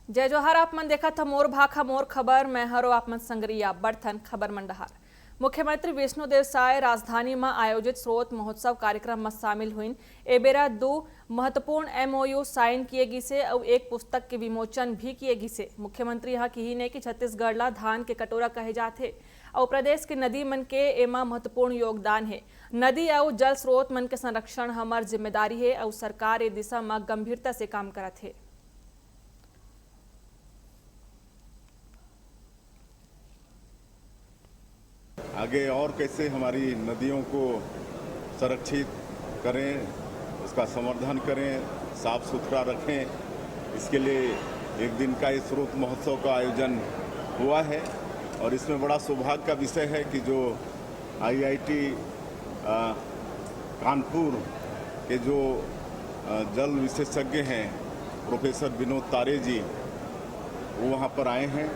जय जोहार। आप मन देखा था मोर भाखा मोर खबर। मैं हरो आप मन संगरिया बड़थन खबर मंडहार। मुख्यमंत्री विष्णुदेव साय राजधानी में आयोजित स्रोत महोत्सव कार्यक्रम में शामिल हुई। ए बेरा 2 महत्वपूर्ण MOU साइन किए गिसे और एक पुस्तक के विमोचन भी किए गिसे। मुख्यमंत्री यहाँ कही ने कि छत्तीसगढ़ ला धान के कटोरा कहे जाते और प्रदेश के नदी मन के एमा महत्वपूर्ण योगदान है। नदी और जल स्रोत मन के संरक्षण हमार जिम्मेदारी है और सरकार ए दिशा में गंभीरता से काम करत है। आगे और कैसे हमारी नदियों को संरक्षित करें, उसका संवर्धन करें, साफ सुथरा रखें, इसके लिए एक दिन का इस स्रोत महोत्सव का आयोजन हुआ है। और इसमें बड़ा सौभाग्य का विषय है कि जो IIT कानपुर के जो जल विशेषज्ञ हैं प्रोफेसर विनोद तारे जी, वो वहाँ पर आए हैं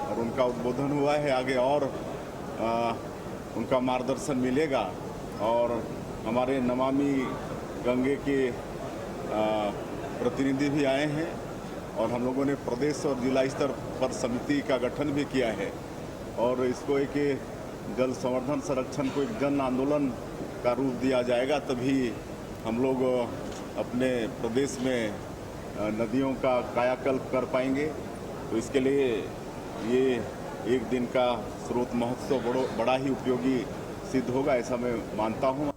और उनका उद्बोधन हुआ है। आगे और उनका मार्गदर्शन मिलेगा और हमारे नमामि गंगे के प्रतिनिधि भी आए हैं और हम लोगों ने प्रदेश और जिला स्तर पर समिति का गठन भी किया है और इसको एक जल संवर्धन संरक्षण को एक जन आंदोलन का रूप दिया जाएगा, तभी हम लोग अपने प्रदेश में नदियों का कायाकल्प कर पाएंगे। तो इसके लिए ये एक दिन का स्रोत महोत्सव बड़ा ही उपयोगी सिद्ध होगा, ऐसा मैं मानता हूं।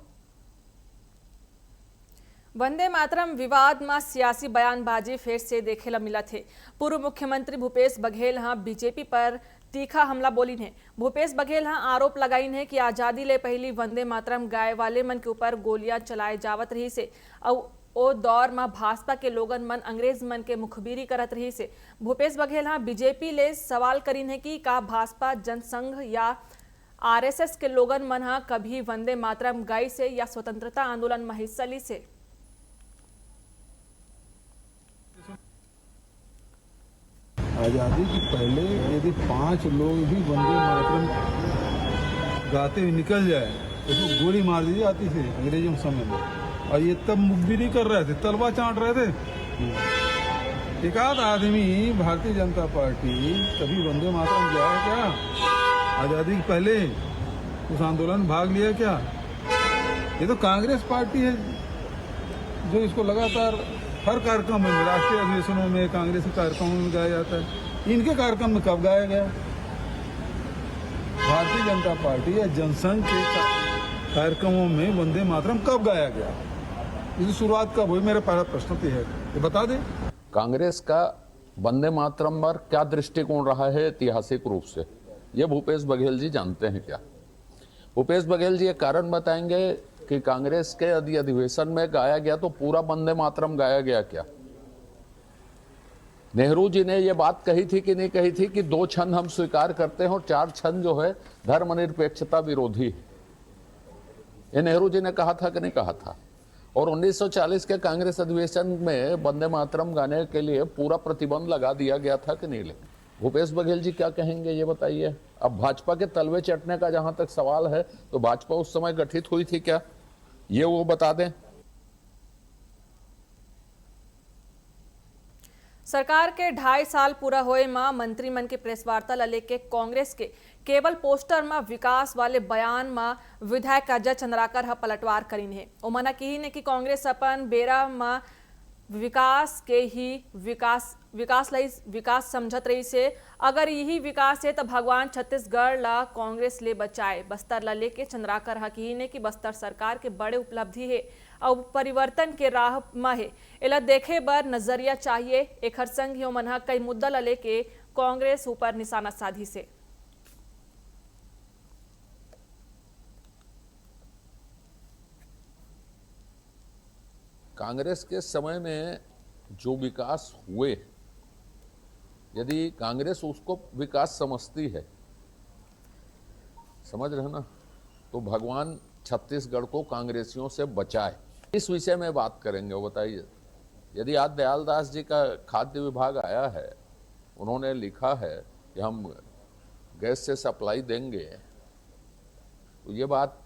वंदे मातरम विवाद में सियासी बयानबाजी फिर से देखे ला मिला थे। पूर्व मुख्यमंत्री भूपेश बघेल हाँ बीजेपी पर तीखा हमला बोली है। भूपेश बघेल हाँ आरोप लगाइन है कि आजादी ले पहली वंदे मातरम गाय वाले मन के ऊपर गोलियां चलाए जावत रही से और ओ दौर में भाजपा के लोगन मन अंग्रेज मन के मुखबिरी करत रही से। भूपेश बघेल हाँ बीजेपी ले सवाल करीन है कि का भाजपा जनसंघ या RSS के लोगन मन हाँ कभी वंदे मातरम गाई से या स्वतंत्रता आंदोलन में हिस्सा ली से। आजादी के पहले यदि 5 लोग भी वंदे मातरम गाते हुए निकल जाए तो उसको गोली मार दी जाती थी अंग्रेजों के समय में। और ये तब मुखबिरी कर रहे थे, तलवा चाट रहे थे। एक आध आदमी भारतीय जनता पार्टी कभी वंदे मातरम गया है क्या? आजादी के पहले उस आंदोलन में भाग लिया क्या? ये तो कांग्रेस पार्टी है जो इसको लगातार हर कार्यक्रम में, राष्ट्रीय अधिवेशनों में, कांग्रेस के कार्यक्रमों में गाया जाता है। इनके कार्यक्रम में कब गाया गया? भारतीय जनता पार्टी या जनसंघ के कार्यक्रमों में वंदे मातरम कब गाया गया? इसकी शुरुआत कब हुई? मेरा पहला प्रश्न तो है, ये बता दें। कांग्रेस का वंदे मातरम पर क्या दृष्टिकोण रहा है ऐतिहासिक रूप से, ये भूपेश बघेल जी जानते हैं क्या? भूपेश बघेल जी ये कारण बताएंगे कि कांग्रेस के अधिवेशन में गाया गया तो पूरा वंदे मातरम गाया गया क्या? नेहरू जी ने ये बात कही थी कि नहीं कही थी कि 2 छंद हम स्वीकार करते हैं और 4 छंद जो है धर्मनिरपेक्षता विरोधी है? ये नेहरू जी ने कहा था कि नहीं कहा था? और 1940 के कांग्रेस अधिवेशन में वंदे मातरम गाने के लिए पूरा प्रतिबंध लगा दिया गया था कि नहीं? भूपेश बघेल जी क्या कहेंगे ये बताइए। अब भाजपा के तलवे चटने का जहां तक सवाल है तो भाजपा उस समय गठित हुई थी क्या, ये वो बता दें। सरकार के 2.5 साल पूरा होए मां मंत्रिमंडल के प्रेस वार्ता ला लेके कांग्रेस के केवल पोस्टर में विकास वाले बयान में विधायक अजय चंद्राकर हा पलटवार करीन है। उमना कही ने कि कांग्रेस अपन बेरा में विकास के ही विकास समझत रही से। अगर यही विकास है तो भगवान छत्तीसगढ़ ला कांग्रेस ले बचाए। बस्तर ला लेके चंद्राकर हा कही ने कि बस्तर सरकार के बड़े उपलब्धि है और परिवर्तन के राह में है। एला देखे बर नजरिया चाहिए। एक संग ही मन कई मुद्दा ला लेके कांग्रेस ऊपर निशाना साधी से। कांग्रेस के समय में जो विकास हुए, यदि कांग्रेस उसको विकास समझती है, समझ रहे ना, तो भगवान छत्तीसगढ़ को कांग्रेसियों से बचाए। इस विषय में बात करेंगे। वो बताइए, यदि आज दयाल दास जी का खाद्य विभाग आया है, उन्होंने लिखा है कि हम गैस से सप्लाई देंगे, तो ये बात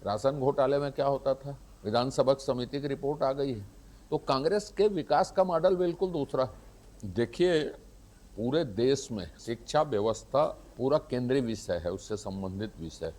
राशन घोटाले में क्या होता था? विधानसभा समिति की रिपोर्ट आ गई है। तो कांग्रेस के विकास का मॉडल बिल्कुल दूसरा है। देखिए, पूरे देश में शिक्षा व्यवस्था पूरा केंद्रीय विषय है, उससे संबंधित विषय।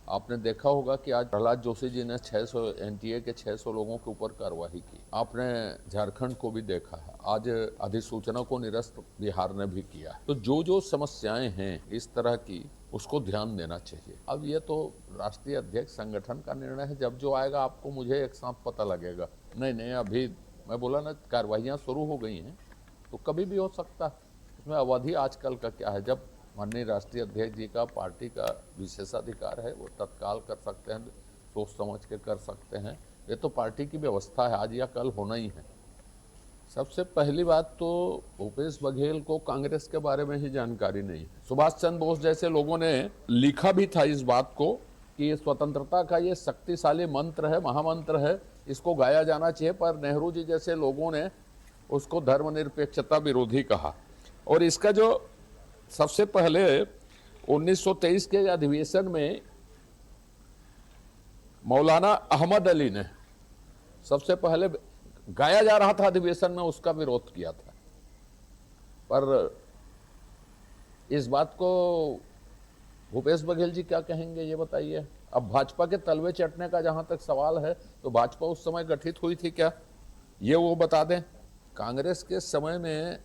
आपने देखा होगा कि आज प्रहलाद जोशी जी ने 600 एनटीए के 600 लोगों के ऊपर कार्रवाई की। आपने झारखंड को भी देखा है, आज अधिसूचना को निरस्त बिहार ने भी किया है। तो जो जो समस्याएं हैं इस तरह की, उसको ध्यान देना चाहिए। अब ये तो राष्ट्रीय अध्यक्ष संगठन का निर्णय है, जब जो आएगा आपको मुझे एक साथ पता लगेगा। नहीं, अभी मैं बोला ना, कार्रवाइयाँ शुरू हो गई हैं, तो कभी भी हो सकता है। इसमें अवधि आजकल का क्या है, जब माननीय राष्ट्रीय अध्यक्ष जी का पार्टी का विशेषाधिकार है, वो तत्काल कर सकते हैं, सोच समझ के कर सकते हैं। ये तो पार्टी की व्यवस्था है, आज या कल होना ही है। सबसे पहली बात तो भूपेश बघेल को कांग्रेस के बारे में ही जानकारी नहीं है। सुभाष चंद्र बोस जैसे लोगों ने लिखा भी था इस बात को कि ये स्वतंत्रता का ये शक्तिशाली मंत्र है, महामंत्र है, इसको गाया जाना चाहिए, पर नेहरू जी जैसे लोगों ने उसको धर्मनिरपेक्षता विरोधी कहा। और इसका जो सबसे पहले 1923 के अधिवेशन में मौलाना अहमद अली ने सबसे पहले गाया जा रहा था अधिवेशन में, उसका विरोध किया था। पर इस बात को भूपेश बघेल जी क्या कहेंगे, ये बताइए। अब भाजपा के तलवे चटने का जहां तक सवाल है, तो भाजपा उस समय गठित हुई थी क्या, ये वो बता दें। कांग्रेस के समय में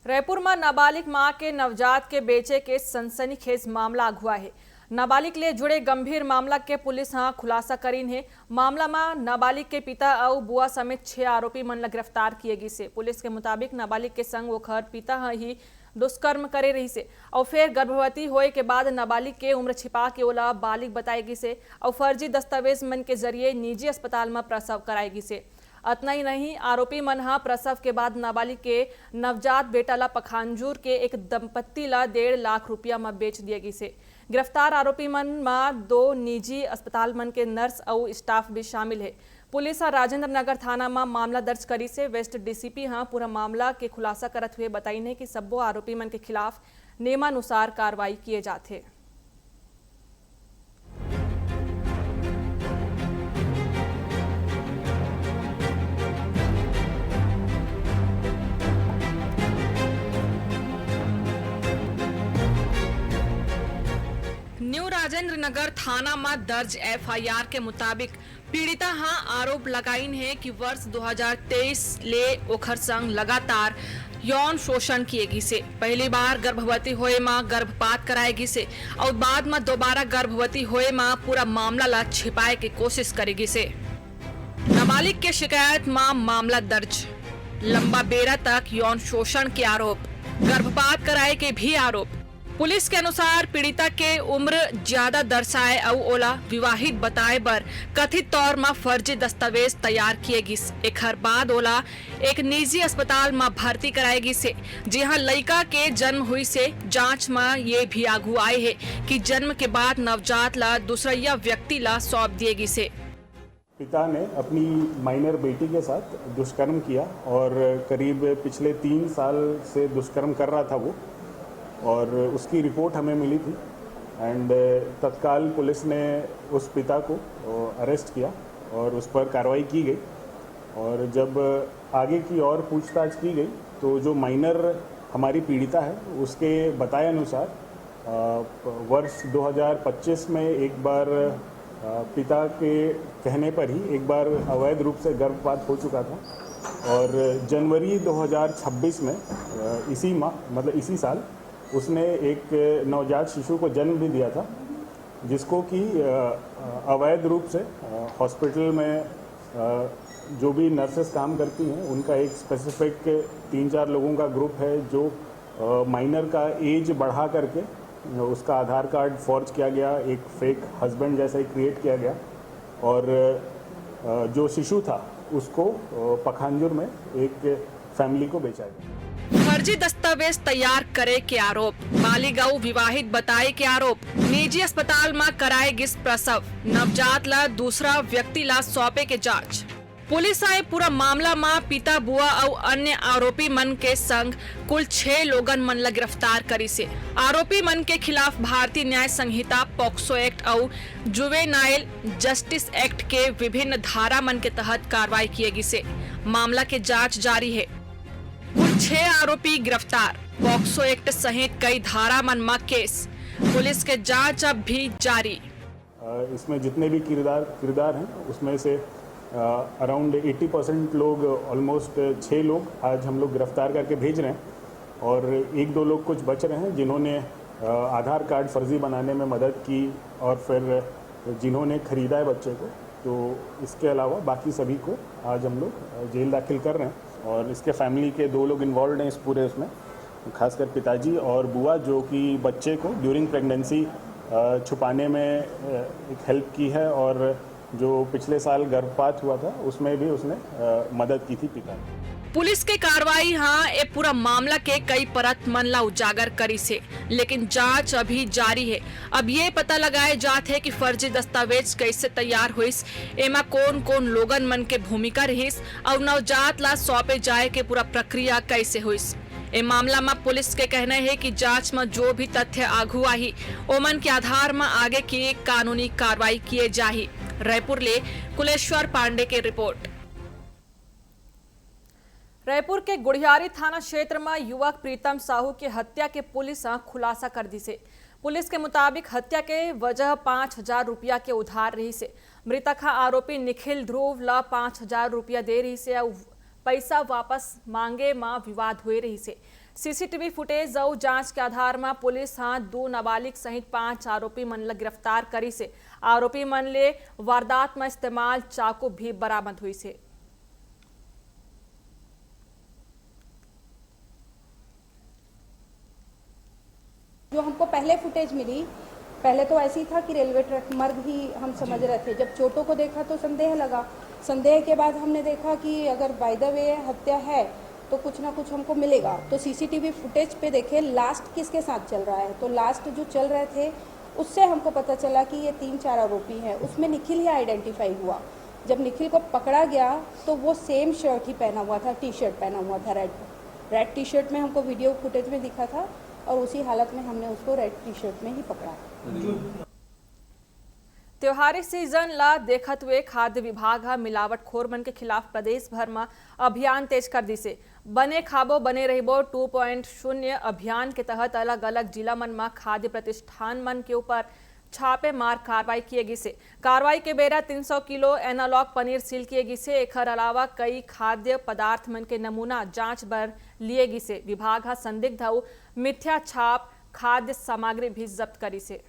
रायपुर में नाबालिग मां के नवजात के बेचे के सनसनीखेज मामला अगुआ है। नाबालिग ले जुड़े गंभीर मामला के पुलिस हाँ खुलासा करीन है। मामला में नाबालिग के पिता और बुआ समेत 6 आरोपी मन ला गिरफ्तार किए गई से। पुलिस के मुताबिक नाबालिग के संग वो घर पिता हाँ ही दुष्कर्म करे रही से और फिर गर्भवती होए के बाद नाबालिग के उम्र छिपा के ओला बालिग बताएगी से और फर्जी दस्तावेज मन के जरिए निजी अस्पताल में प्रसव कराएगी से। अतना ही नहीं, आरोपी मनहा प्रसव के बाद नाबालिग के नवजात बेटा ला पखांजूर के एक दंपत्ति ला 1.5 लाख रुपया में बेच दिएगी से। गिरफ्तार आरोपी मन में 2 निजी अस्पताल मन के नर्स और स्टाफ भी शामिल है। पुलिस राजेंद्र नगर थाना में मामला दर्ज करी से। वेस्ट डीसीपी हाँ पूरा मामला के खुलासा करत हुए बताइने कि सब्बो आरोपी मन के खिलाफ नियमानुसार कार्रवाई किए जाते। न्यू राजेंद्र नगर थाना में दर्ज एफआईआर के मुताबिक पीड़िता हाँ आरोप लगाइन है कि वर्ष 2023 ले ओखर संग लगातार यौन शोषण किएगी से। पहली बार गर्भवती होए मां गर्भपात कराएगी से और बाद में दोबारा गर्भवती होए मां पूरा मामला ला छिपाए की कोशिश करेगी से। नाबालिग के शिकायत मां मामला दर्ज। लंबा बेरा तक यौन शोषण के आरोप, गर्भपात कराए के भी आरोप। पुलिस के अनुसार पीड़िता के उम्र ज्यादा दर्शाए और ओला विवाहित बताए बर कथित तौर में फर्जी दस्तावेज तैयार किएगी। एक हर बाद ओला एक निजी अस्पताल में भर्ती कराएगी से, जहां लड़का के जन्म हुई से। जांच में ये भी आगू आए है कि जन्म के बाद नवजात ला दूसरा व्यक्ति ला सौंप दिएगी से। पिता ने अपनी माइनर बेटी के साथ दुष्कर्म किया और करीब पिछले 3 साल से दुष्कर्म कर रहा था वो, और उसकी रिपोर्ट हमें मिली थी एंड तत्काल पुलिस ने उस पिता को अरेस्ट किया और उस पर कार्रवाई की गई। और जब आगे की और पूछताछ की गई तो जो माइनर हमारी पीड़िता है उसके बताए अनुसार वर्ष 2025 में एक बार पिता के कहने पर ही एक बार अवैध रूप से गर्भपात हो चुका था और जनवरी 2026 में इसी माह मतलब इसी साल उसने एक नवजात शिशु को जन्म भी दिया था, जिसको कि अवैध रूप से हॉस्पिटल में जो भी नर्सेस काम करती हैं उनका एक स्पेसिफिक 3-4 लोगों का ग्रुप है जो माइनर का एज बढ़ा करके उसका आधार कार्ड फॉर्ज किया गया, एक फेक हस्बैंड जैसा ही क्रिएट किया गया और जो शिशु था उसको पखांजूर में एक फैमिली को बेचा गया। फर्जी दस्तावेज तैयार करे के आरोप, बालिग और विवाहित बताए के आरोप, निजी अस्पताल में कराए गिस प्रसव, नवजात ला दूसरा व्यक्ति ला सौंपे के जांच। पुलिस आए पूरा मामला मां पिता बुआ और अन्य आरोपी मन के संग कुल 6 लोगन मन ला गिरफ्तार करी से। आरोपी मन के खिलाफ भारतीय न्याय संहिता, पॉक्सो एक्ट और जुवेनाइल जस्टिस एक्ट के विभिन्न धारा मन के तहत कार्रवाई किएगी से। मामला के जांच जारी है। कुल 6 आरोपी गिरफ्तार, पॉक्सो एक्ट सहित कई धारा मन में केस। पुलिस के जांच अब भी जारी। इसमें जितने भी किरदार हैं उसमें से अराउंड 80% लोग, ऑलमोस्ट 6 लोग आज हम लोग गिरफ्तार करके भेज रहे हैं और 1-2 लोग कुछ बच रहे हैं जिन्होंने आधार कार्ड फर्जी बनाने में मदद की और फिर जिन्होंने खरीदा है बच्चे को। तो इसके अलावा बाकी सभी को आज हम लोग जेल दाखिल कर रहे हैं और इसके फैमिली के 2 लोग इन्वॉल्व हैं इस पूरे उसमें, खासकर पिताजी और बुआ, जो कि बच्चे को ड्यूरिंग प्रेगनेंसी छुपाने में एक हेल्प की है और जो पिछले साल गर्भपात हुआ था उसमें भी उसने मदद की थी पिता ने। पुलिस के कार्रवाई हाँ ये पूरा मामला के कई परत मन ला उजागर करी से, लेकिन जांच अभी जारी है। अब ये पता लगाए जात है कि फर्जी दस्तावेज कैसे तैयार हुईस, एमा कौन कौन लोगन मन के भूमिका रहीस और नवजात ला सौंपे जाए के पूरा प्रक्रिया कैसे हुईस। ए मामला में पुलिस के कहना है कि जांच में जो भी तथ्य आगू आई ओमन के आधार में आगे की कानूनी कार्रवाई किए जाही। रायपुर ले कुलेश्वर पांडे की रिपोर्ट। रायपुर के गुड़ियारी थाना क्षेत्र में युवक प्रीतम साहू की हत्या के पुलिस खुलासा कर दी से। पुलिस के मुताबिक हत्या के वजह 5,000 रुपया के उधार रही से। मृतक आरोपी निखिल ध्रुव ला 5,000 रुपया दे रही से और पैसा वापस मांगे में विवाद हुए रही से। सीसीटीवी फुटेज और जांच के आधार में पुलिस 2 नाबालिग सहित 5 आरोपी मन ला गिरफ्तार करी से। आरोपी मन ले वारदात में इस्तेमाल चाकू भी बरामद हुई से। जो हमको पहले फुटेज मिली, पहले तो ऐसी था कि रेलवे ट्रैक मर्ग ही हम समझ रहे थे। जब चोटों को देखा तो संदेह लगा। संदेह के बाद हमने देखा कि अगर बाय द वे हत्या है तो कुछ ना कुछ हमको मिलेगा। तो सीसीटीवी फुटेज पे देखे लास्ट किसके साथ चल रहा है, तो लास्ट जो चल रहे थे उससे हमको पता चला कि ये 3-4 आरोपी हैं। उसमें निखिल ही आइडेंटिफाई हुआ। जब निखिल को पकड़ा गया तो वो सेम शर्ट ही पहना हुआ था, टी शर्ट पहना हुआ था, रेड टी शर्ट में हमको वीडियो फुटेज में दिखा था और उसी हालत में हमने उसको रेड टी शर्ट में ही पकड़ा। त्योहारी सीजन ला देखत हुए खाद्य विभाग मिलावटखोर मन के खिलाफ प्रदेश भर में अभियान तेज कर दी से। बने खाबो बने रहिबो 2.0 अभियान के तहत अलग अलग जिला मन में खाद्य प्रतिष्ठान मन के ऊपर छापे मार कार्रवाई किए गई से। कार्रवाई के बेरा 300 किलो एनालॉग पनीर सील किए गई से। एकर अलावा कई खाद्य पदार्थ मन के नमूना जांच बर लिए गई से। विभाग संदिग्ध मिथ्या छाप खाद्य सामग्री भी जब्त करी से।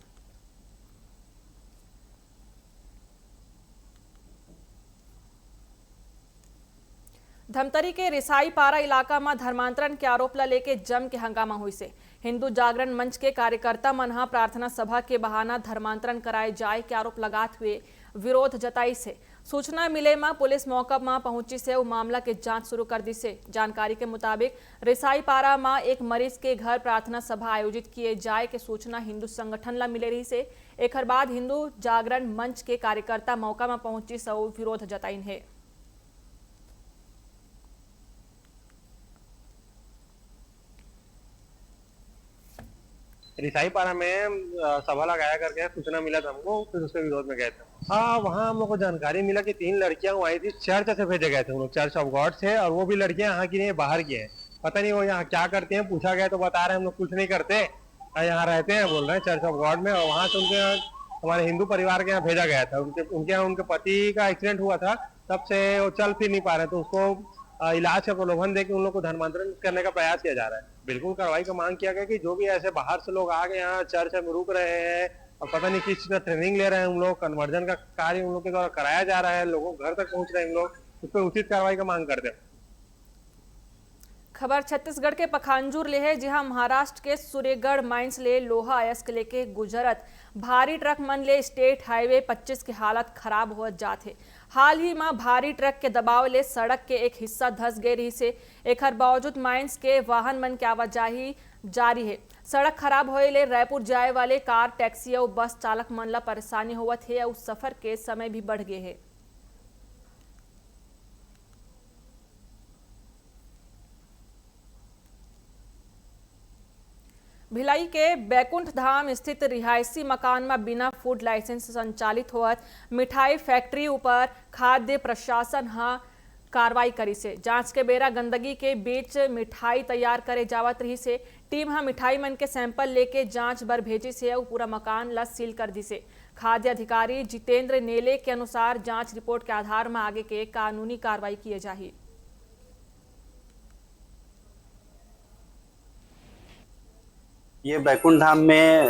धमतरी के रिसाई पारा इलाका में धर्मांतरण के आरोप ला लेके जम के हंगामा हुई से। हिंदू जागरण मंच के कार्यकर्ता मनहा प्रार्थना सभा के बहाना धर्मांतरण कराए जाए के आरोप लगाते हुए विरोध जताई से। सूचना मिले में पुलिस मौका में पहुंची से वो मामला के जांच शुरू कर दी से। जानकारी के मुताबिक रिसाई पारा में एक मरीज के घर प्रार्थना सभा आयोजित किए जाए के सूचना हिंदू संगठन ला मिले रही से। एक बाद हिंदू जागरण मंच के कार्यकर्ता मौका में पहुंची से विरोध जताइन है। रिसाई पारा में सभा लगाया करके सूचना मिला था हमको, फिर उसके विरोध में गए थे। हाँ, वहाँ हम लोग को जानकारी मिला कि 3 लड़कियां आई थी, चर्च से भेजे गए थे हम लोग, चर्च ऑफ गॉड से, और वो भी लड़कियां यहाँ की नहीं, बाहर की है। पता नहीं वो यहाँ क्या करते हैं, पूछा गया तो बता रहे हैं हम लोग कुछ नहीं करते, यहाँ रहते हैं, बोल रहे हैं चर्च ऑफ गॉड में। और वहाँ से उनके हमारे हिंदू परिवार के यहाँ भेजा गया था। उनके यहाँ उनके पति का एक्सीडेंट हुआ था, तब से वो चल फिर नहीं पा रहे, तो उसको इलाज का प्रलोभन देकर उन लोग को धर्मांतरण करने का प्रयास किया जा रहा है। बिल्कुल कार्रवाई का मांग किया गया कि जो भी ऐसे बाहर से लोग आ गए यहाँ चर्च में रुक रहे हैं और पता नहीं किस चीज का ट्रेनिंग ले रहे हैं, उन लोग कन्वर्जन का कार्य उन लोग के द्वारा कराया जा रहा है, लोगों घर तक पहुंच रहे हैं, इन लोग उस पर उचित कार्रवाई का मांग करते हैं। खबर छत्तीसगढ़ के पखांजूर ले है, जहां महाराष्ट्र के सूर्यगढ़ माइंस ले लोहा अयस्क लेके गुजरत भारी ट्रक मन ले स्टेट हाईवे 25 की हालत खराब हो जाते। हाल ही में भारी ट्रक के दबाव ले सड़क के एक हिस्सा धस गए रही से। एक बावजूद माइंस के वाहन मन की आवाजाही जारी है। सड़क खराब होए ले रायपुर जाए वाले कार, टैक्सी और बस चालक मन ला परेशानी होवत है और सफर के समय भी बढ़ गए है। भिलाई के बैकुंठ धाम स्थित रिहायशी मकान में बिना फूड लाइसेंस संचालित होत मिठाई फैक्ट्री ऊपर खाद्य प्रशासन कार्रवाई करी से। जांच के बेरा गंदगी के बीच मिठाई तैयार करे जावत रही से। टीम मिठाई मन के सैंपल लेके जांच बर भेजी से और पूरा मकान ला सील कर दी से। खाद्य अधिकारी जितेंद्र नेले के अनुसार जांच रिपोर्ट के आधार में आगे के कानूनी कार्रवाई किए जाही। ये बैकुंठ धाम में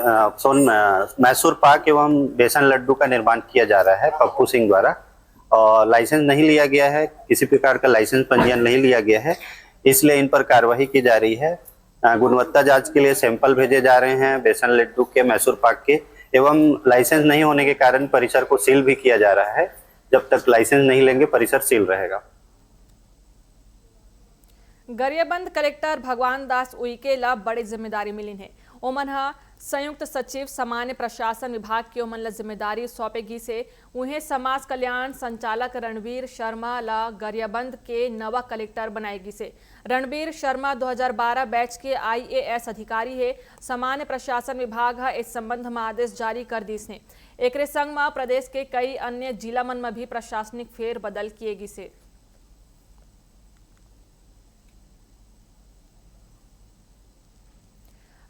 मैसूर पाक एवं बेसन लड्डू का निर्माण किया जा रहा है पप्पू सिंह द्वारा, और लाइसेंस नहीं लिया गया है, किसी प्रकार का लाइसेंस पंजीयन नहीं लिया गया है, इसलिए इन पर कार्रवाई की जा रही है। गुणवत्ता जांच के लिए सैंपल भेजे जा रहे हैं बेसन लड्डू के, मैसूर पाक के, एवं लाइसेंस नहीं होने के कारण परिसर को सील भी किया जा रहा है। जब तक लाइसेंस नहीं लेंगे परिसर सील रहेगा। गरियाबंद कलेक्टर भगवान दास उइके ला बड़ी जिम्मेदारी मिली है। ओमन संयुक्त सचिव सामान्य प्रशासन विभाग की ओमन ला जिम्मेदारी सौंपेगी से। उन्हें समाज कल्याण संचालक रणवीर शर्मा ला गरियाबंद के नवा कलेक्टर बनाएगी से। रणवीर शर्मा 2012 बैच के IAS अधिकारी है। सामान्य प्रशासन विभाग इस संबंध में आदेश जारी कर दी ने। एक संग में प्रदेश के कई अन्य जिला मन में भी प्रशासनिक फेर बदल किएगी से।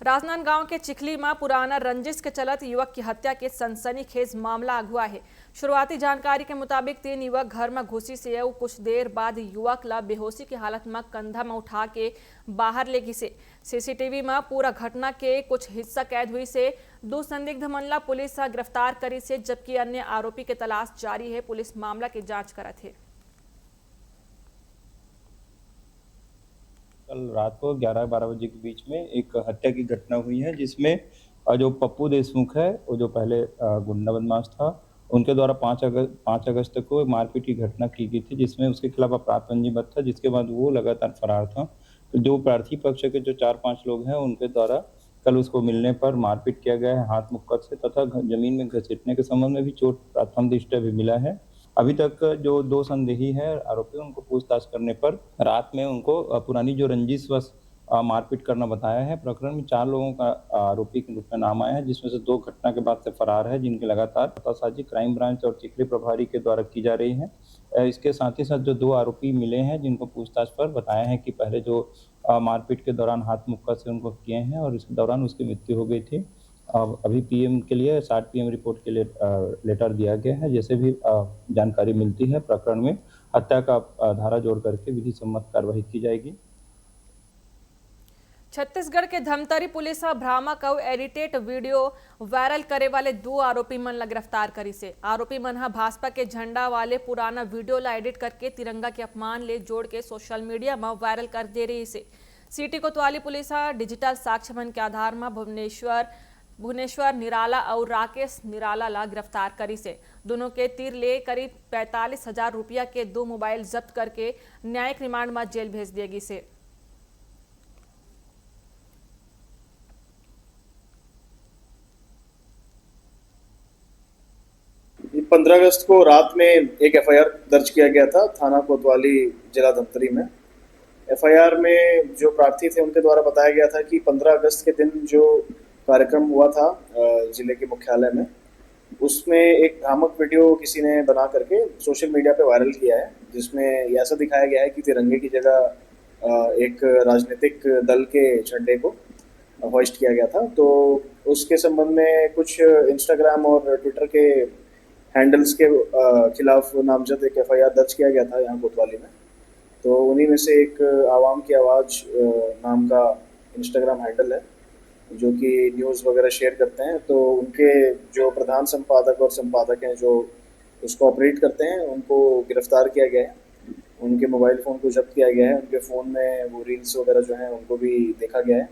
राजनांदगांव के चिखली में पुराना रंजिश के चलत युवक की हत्या के सनसनीखेज मामला अगुआ है। शुरुआती जानकारी के मुताबिक 3 युवक घर में घुसी से और कुछ देर बाद युवक ला बेहोशी की हालत में कंधा में उठा के बाहर ले गई से। CCTV में पूरा घटना के कुछ हिस्सा कैद हुई से। 2 संदिग्ध मन ला पुलिस गिरफ्तार करी से, जबकि अन्य आरोपी के तलाश जारी है। पुलिस मामला की जाँच करत है। कल रात को 11-12 बजे के बीच में एक हत्या की घटना हुई है, जिसमें जो पप्पू देशमुख है, वो जो पहले गुंडा बदमाश था, उनके द्वारा 5 अगस्त को मारपीट की घटना की गई थी, जिसमें उसके खिलाफ अपराध पंजीबद्ध था, जिसके बाद वो लगातार फरार था। तो जो प्रार्थी पक्ष के जो 4-5 लोग हैं, उनके द्वारा कल उसको मिलने पर मारपीट किया गया है हाथ मुक्कर से, तथा जमीन में घसीटने के संबंध में भी चोट प्रथम दृष्टया भी मिला है। अभी तक जो 2 संदेही है आरोपी, उनको पूछताछ करने पर रात में उनको पुरानी जो रंजिशवश मारपीट करना बताया है। प्रकरण में 4 लोगों का आरोपी के रूप में नाम आया है, जिसमें से 2 घटना के बाद से फरार है, जिनकी लगातार पतासाजी क्राइम ब्रांच और चिखली प्रभारी के द्वारा की जा रही है। इसके साथ ही साथ जो 2 आरोपी मिले हैं, जिनको पूछताछ पर बताया है कि पहले जो मारपीट के दौरान हाथ मुक्का से उनको किए हैं और इसके दौरान उसकी मृत्यु हो गई थी। अभी PM के लिए 60 PM रिपोर्ट के लिए लेटर दिया गया है। जैसे भी जानकारी मिलती है प्रकरण में हत्या का धारा जोड़ करके विधि सम्मत कार्रवाई की जाएगी। छत्तीसगढ़ के धमतरी पुलिस भ्रामक और एडिटेड वीडियो वायरल करे वाले 2 आरोपी मन ला गिरफ्तार करी से। आरोपी मन भाजपा के झंडा वाले पुराना वीडियो ला एडिट करके तिरंगा के अपमान ले जोड़ के सोशल मीडिया में वायरल कर दे रही से। सिटी कोतवाली पुलिस डिजिटल साक्ष्य मन के आधार में भुवनेश्वर निराला और राकेश निराला ला गिरफ्तार करी से। दोनों के तीर ले करीब 45,000 रुपया के 2 मोबाइल जब्त करके न्यायिक रिमांड में जेल भेज देगी से। 15 अगस्त को रात में एक FIR दर्ज किया गया था थाना कोतवाली जिला धमतरी में। FIR में जो प्रार्थी थे उनके द्वारा बताया गया था कि 15 अगस्त के दिन जो कार्यक्रम हुआ था जिले के मुख्यालय में, उसमें एक भ्रामक वीडियो किसी ने बना करके सोशल मीडिया पे वायरल किया है, जिसमें ऐसा दिखाया गया है कि तिरंगे की जगह एक राजनीतिक दल के झंडे को होइस्ट किया गया था। तो उसके संबंध में कुछ इंस्टाग्राम और ट्विटर के हैंडल्स के खिलाफ नामजद एक FIR दर्ज किया गया था यहाँ कोतवाली में। तो उन्हीं में से एक आवाम की आवाज़ नाम का इंस्टाग्राम हैंडल है, जो कि न्यूज़ वगैरह शेयर करते हैं। तो उनके जो प्रधान संपादक और संपादक हैं जो उसको ऑपरेट करते हैं, उनको गिरफ्तार किया गया है। उनके मोबाइल फ़ोन को जब्त किया गया है। उनके फ़ोन में वो रील्स वगैरह जो हैं उनको भी देखा गया है।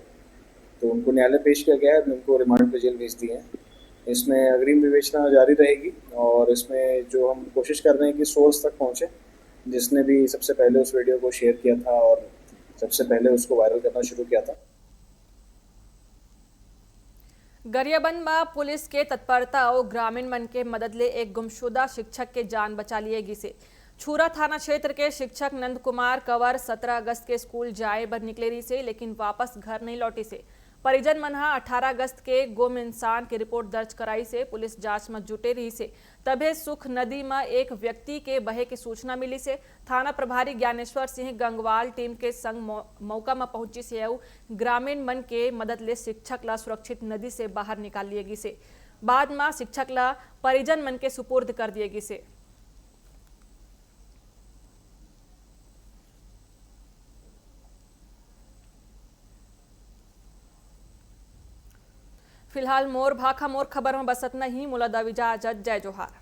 तो उनको न्यायालय पेश किया गया है, उनको रिमांड पे जेल भेज दिए हैं। इसमें अग्रिम विवेचना जारी रहेगी और इसमें जो हम कोशिश कर रहे हैं कि सोर्स तक पहुँचे, जिसने भी सबसे पहले उस वीडियो को शेयर किया था और सबसे पहले उसको वायरल करना शुरू किया था। गरियाबंद में पुलिस के तत्परता और ग्रामीण मन के मदद ले एक गुमशुदा शिक्षक के जान बचा लिएगी से। छूरा थाना क्षेत्र के शिक्षक नंद कुमार कंवर 17 अगस्त के स्कूल जाए बर निकले रही से, लेकिन वापस घर नहीं लौटी से। परिजन मन हा 18 अगस्त के गुम इंसान के रिपोर्ट दर्ज कराई से पुलिस जांच में जुटे रही से तबे सुख नदी में एक व्यक्ति के बहे की सूचना मिली से थाना प्रभारी ज्ञानेश्वर सिंह गंगवाल टीम के संग मौका में पहुंची से ग्रामीण मन के मदद ले शिक्षक ला सुरक्षित नदी से बाहर निकाल लिएगी से बाद में शिक्षक ला परिजन मन के सुपुर्द कर दिएगी से। फिलहाल मोर भाखा मोर खबर में बस इतना ही। मुला दविजा जय जोहार।